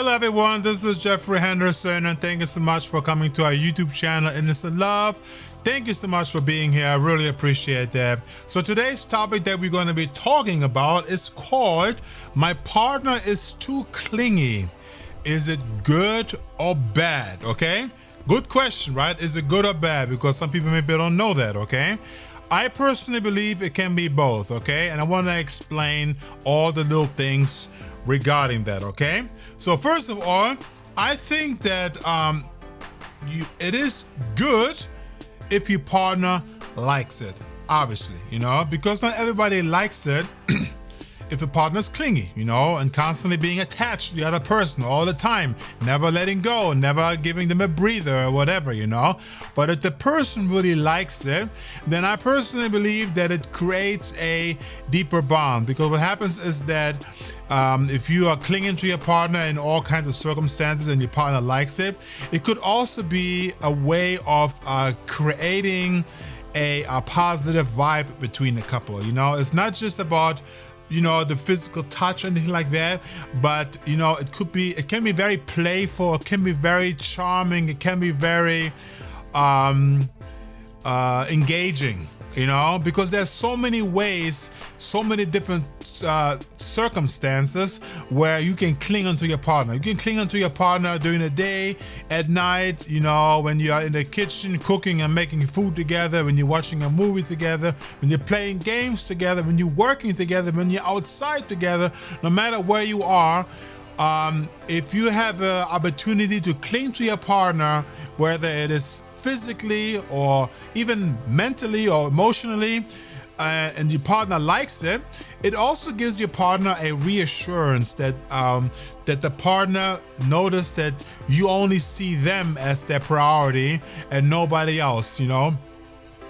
Hello everyone, this is Geoffrey Henderson, and thank you so much for coming to our YouTube channel, Innocent Love. Thank you so much for being here. I really appreciate that. So today's topic that we're going to be talking about is called My Partner is Too Clingy. Is it good or bad? Okay, good question, right? Is it good or bad? Because some people maybe don't know that. Okay, I personally believe it can be both. Okay, and I want to explain all the little things regarding that. Okay, so first of all, I think that it is good if your partner likes it, obviously, because not everybody likes it. If a partner's clingy, and constantly being attached to the other person all the time, never letting go, never giving them a breather or whatever, But if the person really likes it, then I personally believe that it creates a deeper bond, because what happens is that if you are clinging to your partner in all kinds of circumstances and your partner likes it, it could also be a way of creating a positive vibe between the couple. It's not just about the physical touch or anything like that, but it can be very playful, it can be very charming, it can be very engaging, because there's so many ways, so many different circumstances where you can cling onto your partner. You can cling onto your partner during the day, at night, when you are in the kitchen cooking and making food together, when you're watching a movie together, when you're playing games together, when you're working together, when you're outside together, no matter where you are. If you have an opportunity to cling to your partner, whether it is physically or even mentally or emotionally, and your partner likes it, it also gives your partner a reassurance that that the partner notice that you only see them as their priority and nobody else.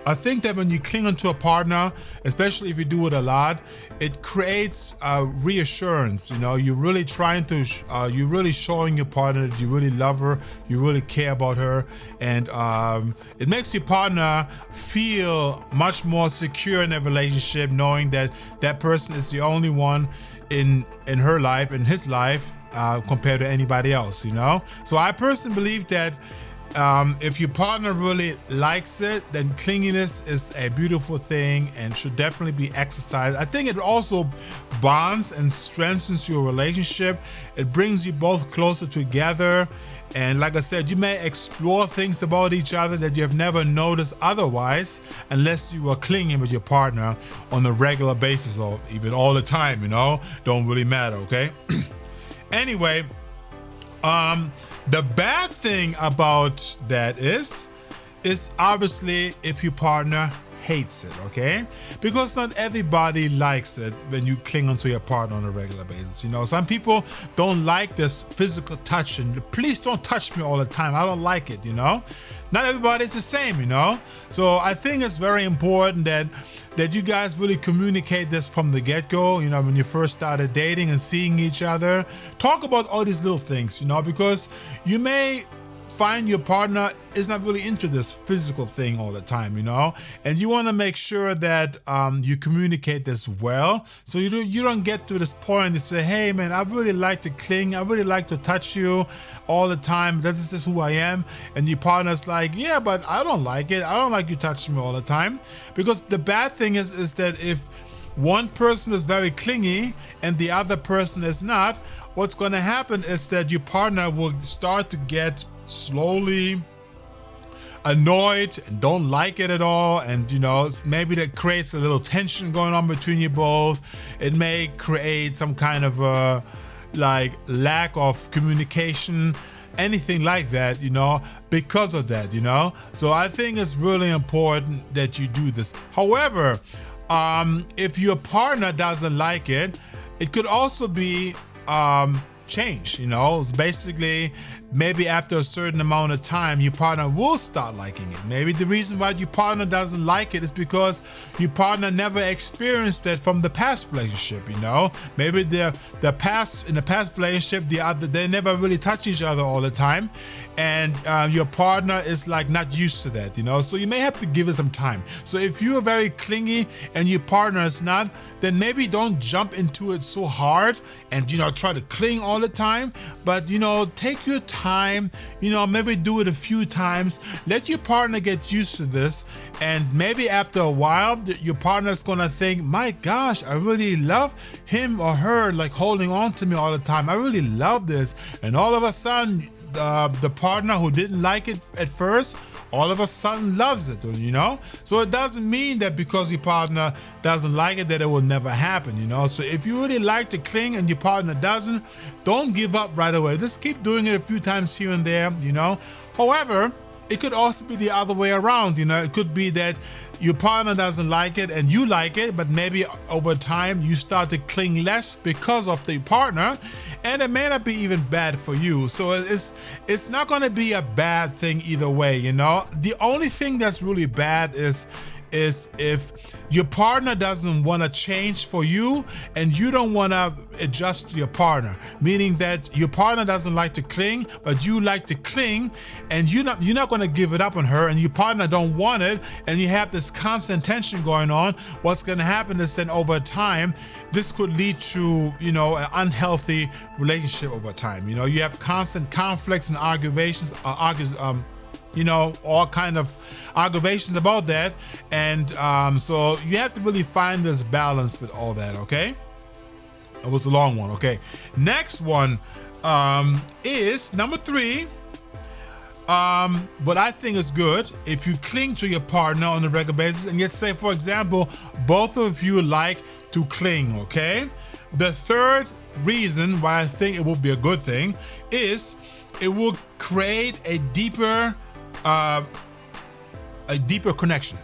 I think that when you cling onto a partner, especially if you do it a lot, it creates a reassurance. You're really trying to, you're really showing your partner that you really love her, you really care about her, and it makes your partner feel much more secure in a relationship, knowing that that person is the only one in her life, in his life, compared to anybody else. So I personally believe that if your partner really likes it, then clinginess is a beautiful thing and should definitely be exercised. I think it also bonds and strengthens your relationship. It brings you both closer together. And like I said, you may explore things about each other that you have never noticed otherwise, unless you are clinging with your partner on a regular basis or even all the time, don't really matter, okay? Anyway, the bad thing about that is obviously if your partner hates it, okay? Because not everybody likes it when you cling onto your partner on a regular basis. Some people don't like this physical touch and please don't touch me all the time. I don't like it, Not everybody's the same, So I think it's very important that you guys really communicate this from the get-go, when you first started dating and seeing each other. Talk about all these little things, because you may find your partner is not really into this physical thing all the time, and you want to make sure that you communicate this well, so you don't get to this point to say, hey man, I really like to cling, I really like to touch you all the time, this is just who I am, and your partner's like, yeah, but I don't like it, I don't like you touching me all the time. Because the bad thing is that if one person is very clingy and the other person is not, what's going to happen is that your partner will start to get slowly annoyed and don't like it at all, and maybe that creates a little tension going on between you both. It may create some kind of lack of communication, anything like that, because of that, So I think it's really important that you do this. However, if your partner doesn't like it, it could also be change. It's basically maybe after a certain amount of time, your partner will start liking it. Maybe the reason why your partner doesn't like it is because your partner never experienced that from the past relationship, Maybe in the past relationship, they never really touch each other all the time, and your partner is like not used to that, So you may have to give it some time. So if you are very clingy and your partner is not, then maybe don't jump into it so hard and try to cling all all the time, but take your time, maybe do it a few times. Let your partner get used to this, and maybe after a while, your partner's gonna think, my gosh, I really love him or her, like holding on to me all the time. I really love this. And all of a sudden, the partner who didn't like it at first, all of a sudden loves it, So it doesn't mean that because your partner doesn't like it that it will never happen, So if you really like to cling and your partner doesn't, don't give up right away. Just keep doing it a few times here and there, However, it could also be the other way around, It could be that your partner doesn't like it and you like it, but maybe over time you start to cling less because of the partner, and it may not be even bad for you. So it's not going to be a bad thing either way, The only thing that's really bad is if your partner doesn't want to change for you and you don't want to adjust to your partner, meaning that your partner doesn't like to cling, but you like to cling, and you're not going to give it up on her, and your partner don't want it, and you have this constant tension going on. What's going to happen is then over time, this could lead to, an unhealthy relationship over time. You have constant conflicts and aggravations, all kind of aggravations about that, and so you have to really find this balance with all that. Okay, it was a long one. Okay, next one is number 3. What I think is good, if you cling to your partner on a regular basis, and let's say, for example, both of you like to cling. Okay, the third reason why I think it will be a good thing is it will create a deeper connection.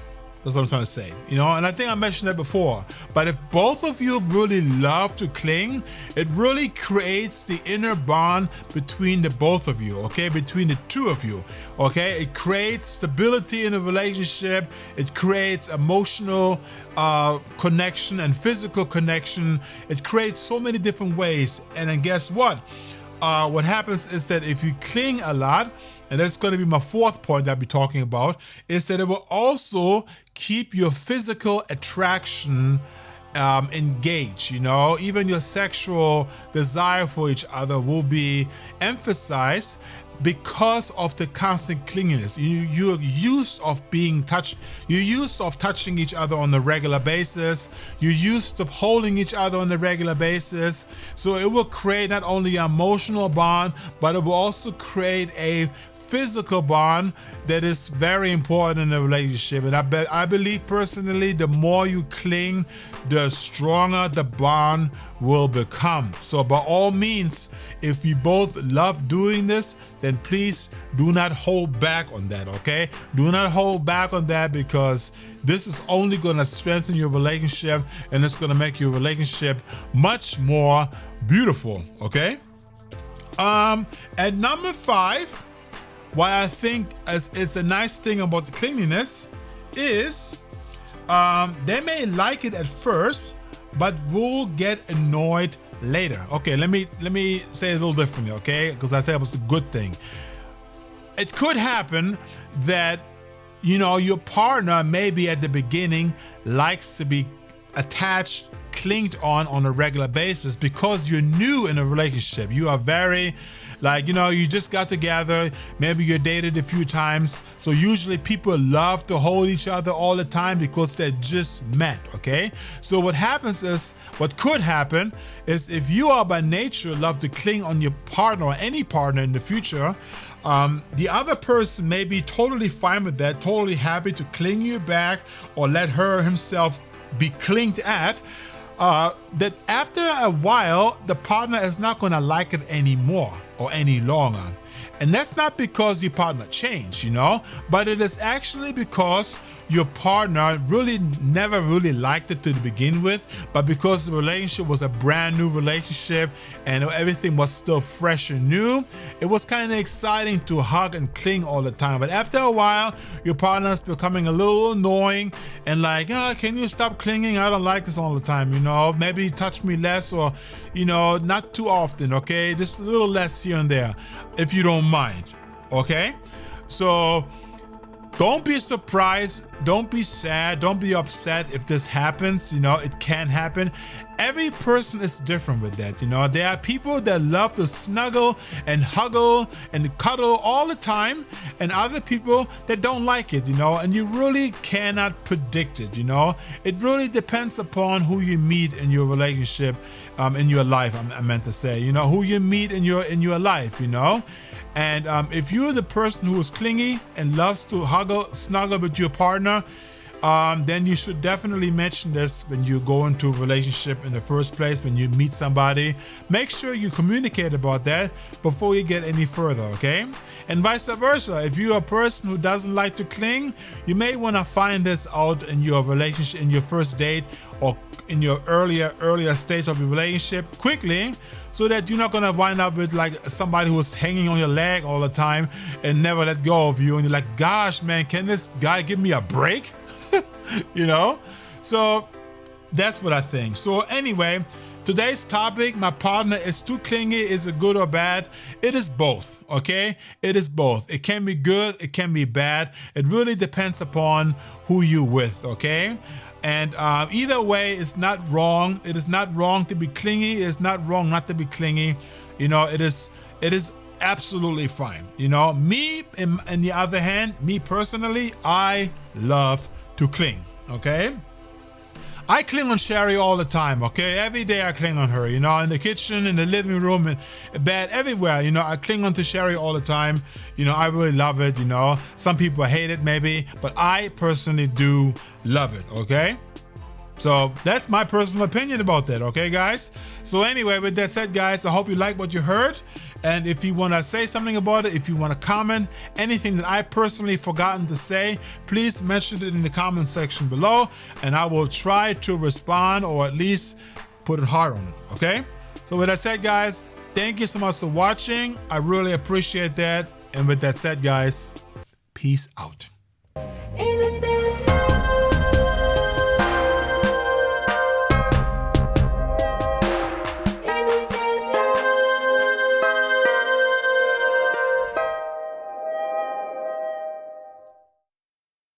That's what I'm trying to say, and I think I mentioned that before. But if both of you really love to cling, it really creates the inner bond between the both of you, okay? Between the two of you, okay? It creates stability in a relationship. It creates emotional connection and physical connection. It creates so many different ways. And then guess what? What happens is that if you cling a lot, and that's going to be my fourth point that I'll be talking about, is that it will also keep your physical attraction engaged. Even your sexual desire for each other will be emphasized because of the constant clinginess. You're used of being touched. You're used of touching each other on a regular basis. You're used of holding each other on a regular basis. So it will create not only an emotional bond, but it will also create a physical bond that is very important in a relationship. And I believe personally, the more you cling, the stronger the bond will become. So by all means, if you both love doing this, then please do not hold back on that, okay? Do not hold back on that, because this is only going to strengthen your relationship, and it's going to make your relationship much more beautiful, okay? At number 5, why I think it's a nice thing about the clinginess is they may like it at first, but will get annoyed later. Okay, let me say it a little differently, okay? Because I said it was a good thing. It could happen that, your partner maybe at the beginning likes to be attached, clinged on a regular basis because you're new in a relationship. You are very, you just got together, maybe you dated a few times. So usually people love to hold each other all the time because they just met, okay? So what could happen is, if you are by nature love to cling on your partner or any partner in the future, the other person may be totally fine with that, totally happy to cling you back or let himself be clinged at, that after a while, the partner is not going to like it anymore or any longer. And that's not because your partner changed, but it is actually because your partner really never really liked it to begin with, but because the relationship was a brand new relationship and everything was still fresh and new, it was kind of exciting to hug and cling all the time. But after a while, your partner is becoming a little annoying and can you stop clinging? I don't like this all the time, maybe touch me less, or, not too often, okay? Just a little less here and there, if you don't mind, okay? So don't be surprised, don't be sad, don't be upset if this happens. It can happen. Every person is different with that, you know. There are people that love to snuggle and huggle and cuddle all the time, and other people that don't like it, you know, and you really cannot predict it, you know. It really depends upon who you meet in your relationship, in your life, I meant to say, you know, who you meet in your life, you know. And if you're the person who is clingy and loves to snuggle with your partner, then you should definitely mention this when you go into a relationship in the first place, when you meet somebody. Make sure you communicate about that before you get any further, okay? And vice versa. If you're a person who doesn't like to cling, you may want to find this out in your relationship, in your first date, or in your earlier stage of your relationship quickly, so that you're not going to wind up with like somebody who's hanging on your leg all the time and never let go of you. And you're like, gosh, man, can this guy give me a break? You know? So that's what I think. So anyway, today's topic, my partner is too clingy, is it good or bad? It is both, okay? It is both. It can be good, it can be bad. It really depends upon who you're with, okay? And either way, it's not wrong. It is not wrong to be clingy. It is not wrong not to be clingy. You know, it is absolutely fine. You know, me, on the other hand, me personally, I love to cling, okay? I cling on Sherry all the time, okay? Every day I cling on her, you know, in the kitchen, in the living room, in bed, everywhere, you know, I cling on to Sherry all the time. You know, I really love it, you know. Some people hate it maybe, but I personally do love it, okay? So that's my personal opinion about that, okay, guys? So anyway, with that said, guys, I hope you like what you heard. And if you want to say something about it, if you want to comment, anything that I personally forgotten to say, please mention it in the comment section below, and I will try to respond, or at least put it hard on it, okay? So with that said, guys, thank you so much for watching. I really appreciate that. And with that said, guys, peace out.